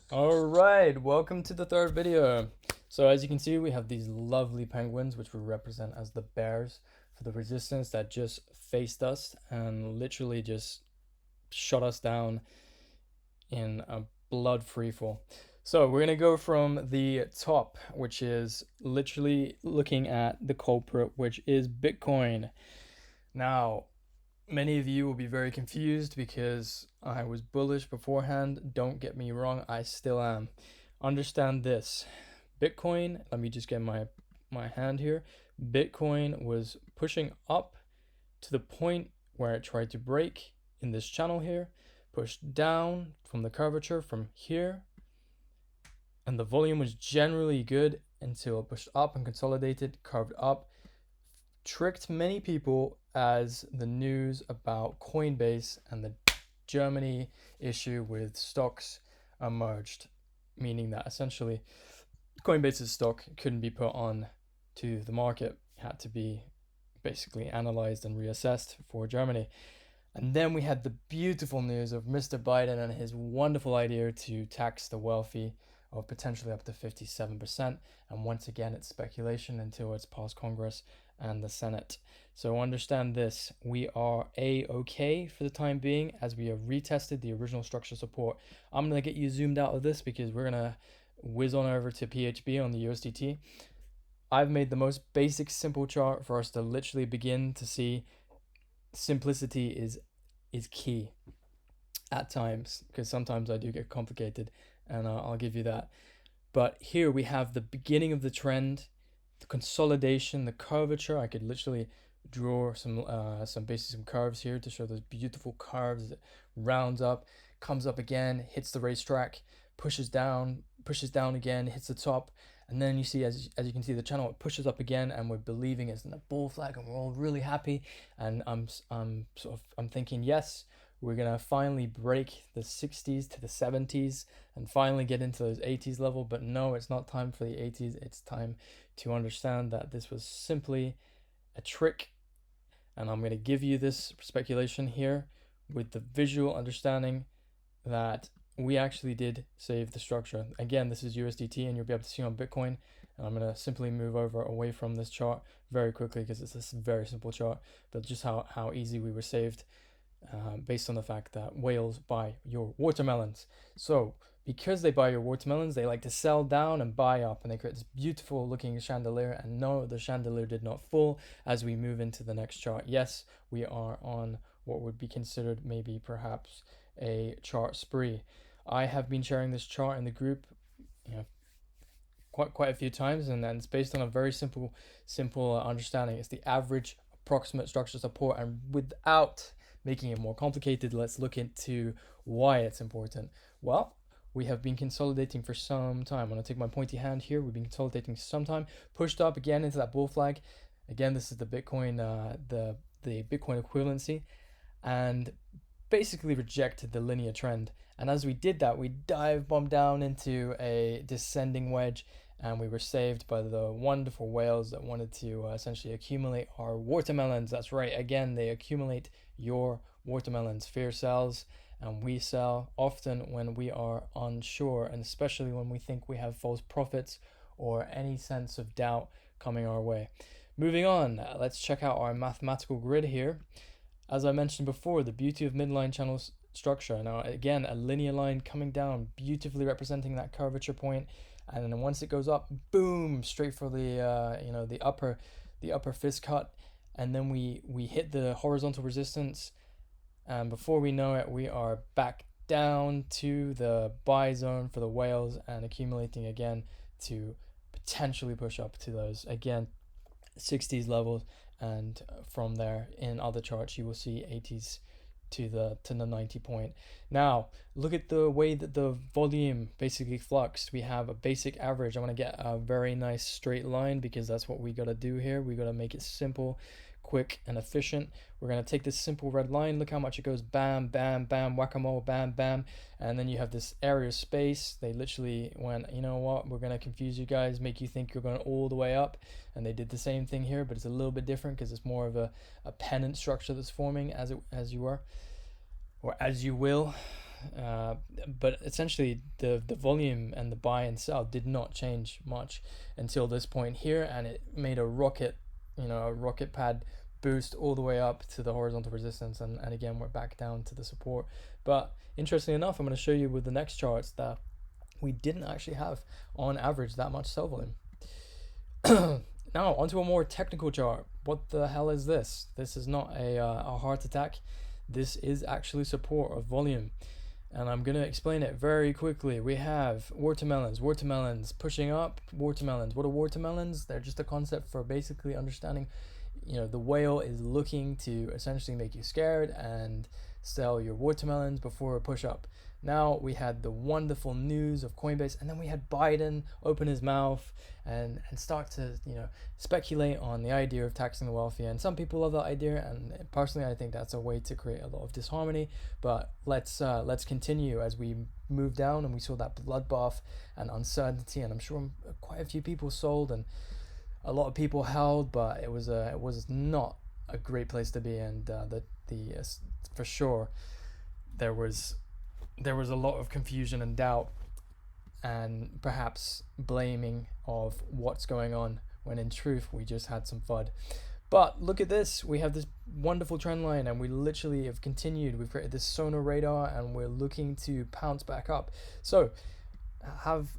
All right, welcome to the third video. So as you can see, we have these lovely penguins, which we represent as the bears for the resistance that just faced us and literally just shut us down in a blood free fall. So we're gonna go from the top, which is literally looking at the culprit, which is Bitcoin. Now, many of you will be very confused because I was bullish beforehand. Don't get me wrong, I still am. Understand this. Bitcoin, let me just get my hand here. Bitcoin was pushing up to the point where it tried to break in this channel here, pushed down from the curvature from here, and the volume was generally good until it pushed up and consolidated, carved up, tricked many people as the news about Coinbase and the Germany issue with stocks emerged, meaning that essentially Coinbase's stock couldn't be put on to the market, it had to be basically analyzed and reassessed for Germany. And then we had the beautiful news of Mr. Biden and his wonderful idea to tax the wealthy of potentially up to 57%. And once again, it's speculation until it's passed Congress and the Senate. So understand this, we are A-okay for the time being as we have retested the original structure support. I'm going to get you zoomed out of this because we're going to whiz on over to PHB on the USDT. I've made the most basic simple chart for us to literally begin to see simplicity is key at times, because sometimes I do get complicated, and I'll give you that. But here we have the beginning of the trend, the consolidation, the curvature. I could literally draw some curves here to show those beautiful curves. It rounds up, comes up again, hits the racetrack, pushes down again, hits the top, and then you see, as you can see, the channel, it pushes up again, and we're believing it's in a bull flag, and we're all really happy. And I'm thinking, yes, we're gonna finally break the 60s to the 70s and finally get into those 80s level. But no, it's not time for the 80s. It's time to understand that this was simply a trick, and I'm gonna give you this speculation here with the visual understanding that we actually did save the structure. Again, this is USDT, and you'll be able to see on Bitcoin. And I'm going to simply move over away from this chart very quickly because it's a very simple chart, but just how easy we were saved based on the fact that whales buy your watermelons. So because they buy your watermelons, they like to sell down and buy up, and they create this beautiful looking chandelier. And no, the chandelier did not fall. As we move into the next chart, yes, we are on what would be considered maybe perhaps a chart spree. I have been sharing this chart in the group, quite a few times, and then it's based on a very simple understanding. It's the average approximate structure support, and without making it more complicated, let's look into why it's important. Well, we have been consolidating for some time. I'm going to take my pointy hand here. We've been consolidating some time, pushed up again into that bull flag. Again, this is the Bitcoin, the Bitcoin equivalency, and basically rejected the linear trend. And as we did that, we dive bombed down into a descending wedge, and we were saved by the wonderful whales that wanted to essentially accumulate our watermelons. That's right, again, they accumulate your watermelons. Fear sells, and we sell often when we are unsure, and especially when we think we have false profits or any sense of doubt coming our way. Moving on, let's check out our mathematical grid here. As I mentioned before, the beauty of midline channel structure. Now, again, a linear line coming down, beautifully representing that curvature point, and then once it goes up, boom, straight for the upper fist cut, and then we hit the horizontal resistance, and before we know it, we are back down to the buy zone for the whales and accumulating again to potentially push up to those again 60s levels, and from there in other charts you will see 80s to the 90 point. Now look at the way that the volume basically fluxed. We have a basic average. I want to get a very nice straight line because that's what we got to do here. We got to make it simple, quick, and efficient. We're going to take this simple red line, look how much it goes, bam, bam, bam, whack-a-mole, bam, bam, and then you have this area of space. They literally went, you know what, we're going to confuse you guys, make you think you're going all the way up, and they did the same thing here, but it's a little bit different because it's more of a pennant structure that's forming as you are, or as you will. but essentially the volume and the buy and sell did not change much until this point here, and it made a rocket, a rocket pad boost all the way up to the horizontal resistance, and again we're back down to the support. But interestingly enough, I'm going to show you with the next charts that we didn't actually have on average that much sell volume. Now onto a more technical chart. What the hell is this? This is not a heart attack. This is actually support of volume, and I'm going to explain it very quickly. We have watermelons pushing up. Watermelons, what are watermelons? They're just a concept for basically understanding, the whale is looking to essentially make you scared and sell your watermelons before a push up. Now we had the wonderful news of Coinbase, and then we had Biden open his mouth and start to speculate on the idea of taxing the wealthy. And some people love that idea, and personally I think that's a way to create a lot of disharmony. But let's continue as we move down, and we saw that bloodbath and uncertainty, and I'm sure quite a few people sold and a lot of people held, but it was not a great place to be. And for sure there was a lot of confusion and doubt, and perhaps blaming of what's going on, when in truth we just had some FUD. But look at this, we have this wonderful trend line, and we literally have continued. We've created this sonar radar, and we're looking to pounce back up. So have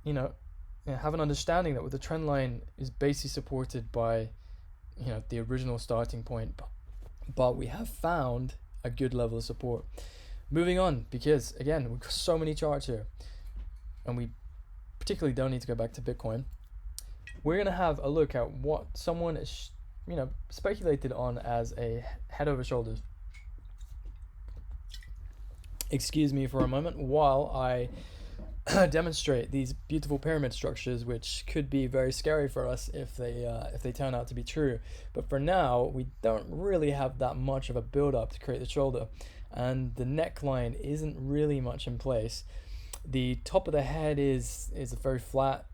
an understanding that with the trend line is basically supported by the original starting point, but we have found a good level of support. Moving on, because again we've got so many charts here, and we particularly don't need to go back to Bitcoin. We're going to have a look at what someone is speculated on as a head over shoulders. Excuse me for a moment while I demonstrate these beautiful pyramid structures, which could be very scary for us if they turn out to be true. But for now, we don't really have that much of a build up to create the shoulder, and the neckline isn't really much in place. The top of the head is very flat.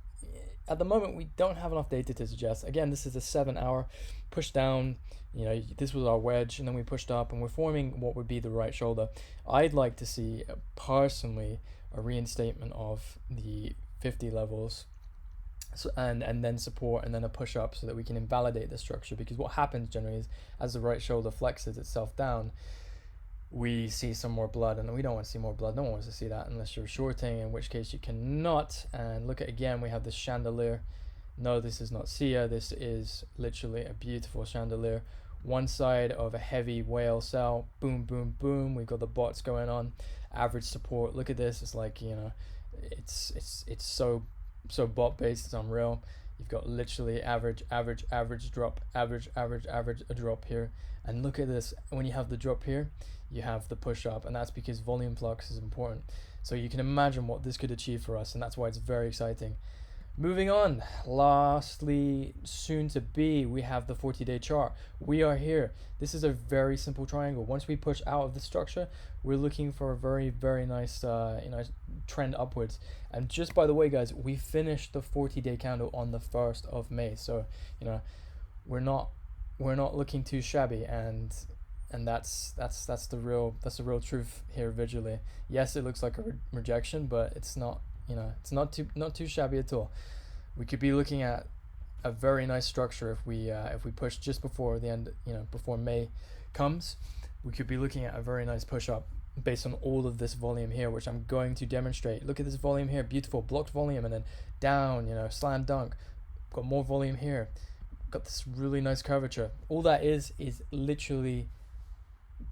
At the moment, we don't have enough data to suggest. Again, this is a 7-hour push down. This was our wedge, and then we pushed up, and we're forming what would be the right shoulder. I'd like to see personally a reinstatement of the 50 levels, and then support, and then a push up, so that we can invalidate the structure. Because what happens generally is, as the right shoulder flexes itself down, we see some more blood, and we don't want to see more blood. No one wants to see that unless you're shorting, in which case you cannot. And look at, again, we have this chandelier. No, this is not Sia. This is literally a beautiful chandelier. One side of a heavy whale sell, boom, boom, boom. We've got the bots going on. Average support. Look at this. It's like, it's so bot based. It's unreal. You've got literally average drop, average a drop here. And look at this. When you have the drop here, you have the push up, and that's because volume flux is important. So you can imagine what this could achieve for us, and that's why it's very exciting. Moving on, lastly, soon to be, we have the 40-day chart. We are here. This is a very simple triangle. Once we push out of the structure, we're looking for a very, very nice trend upwards. And just by the way, guys, we finished the 40-day candle on the 1st of May. So, we're not looking too shabby, and that's the real truth here visually. Yes, it looks like a rejection, but it's not. It's not too shabby at all. We could be looking at a very nice structure if we push just before the end, before May comes. We could be looking at a very nice push up based on all of this volume here, which I'm going to demonstrate. Look at this volume here, beautiful blocked volume, and then down, slam dunk. Got more volume here. Got this really nice curvature. All that is literally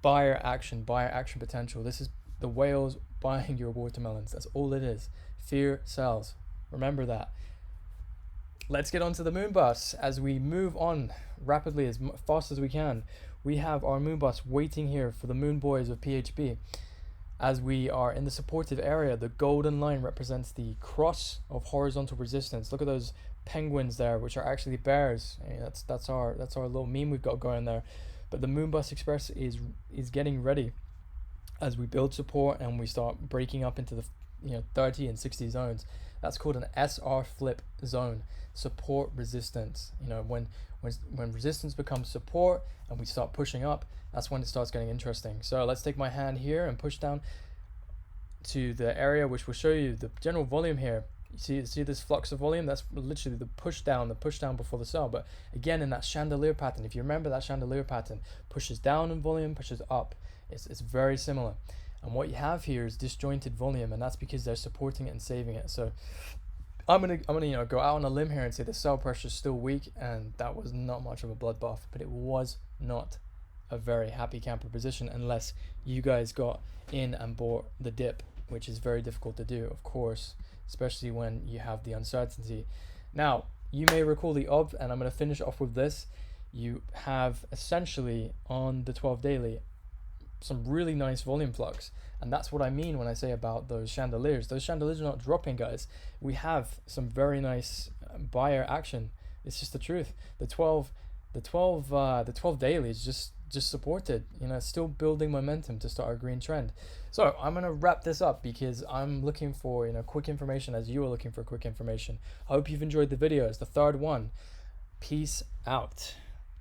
buyer action potential. This is the whales buying your watermelons. That's all it is. Fear sells. Remember that. Let's get on to the moon bus. As we move on rapidly, as fast as we can, we have our moon bus waiting here for the moon boys of PHB. As we are in the supportive area, the golden line represents the cross of horizontal resistance. Look at those penguins there, which are actually bears. That's our little meme we've got going there. But the moon bus express is getting ready as we build support and we start breaking up into the 30 and 60 zones. That's called an SR flip zone, support resistance. When resistance becomes support and we start pushing up, that's when it starts getting interesting. So let's take my hand here and push down. to the area which will show you the general volume here. You see this flux of volume? That's literally the push down before the sell. But again, in that chandelier pattern, if you remember that chandelier pattern, pushes down in volume, pushes up. It's very similar. And what you have here is disjointed volume, and that's because they're supporting it and saving it. So I'm gonna go out on a limb here and say the sell pressure is still weak, and that was not much of a bloodbath, but it was not a very happy camper position unless you guys got in and bought the dip, which is very difficult to do, of course, especially when you have the uncertainty. Now, you may recall the ob, and I'm going to finish off with this. You have essentially on the 12 daily some really nice volume flux, and that's what I mean when I say about those chandeliers. Those chandeliers are not dropping, guys. We have some very nice buyer action. It's just the truth. The 12 daily is just supported, still building momentum to start a green trend. So I'm going to wrap this up because I'm looking for quick information as you are looking for quick information. I hope you've enjoyed the video. It's the third one. Peace out.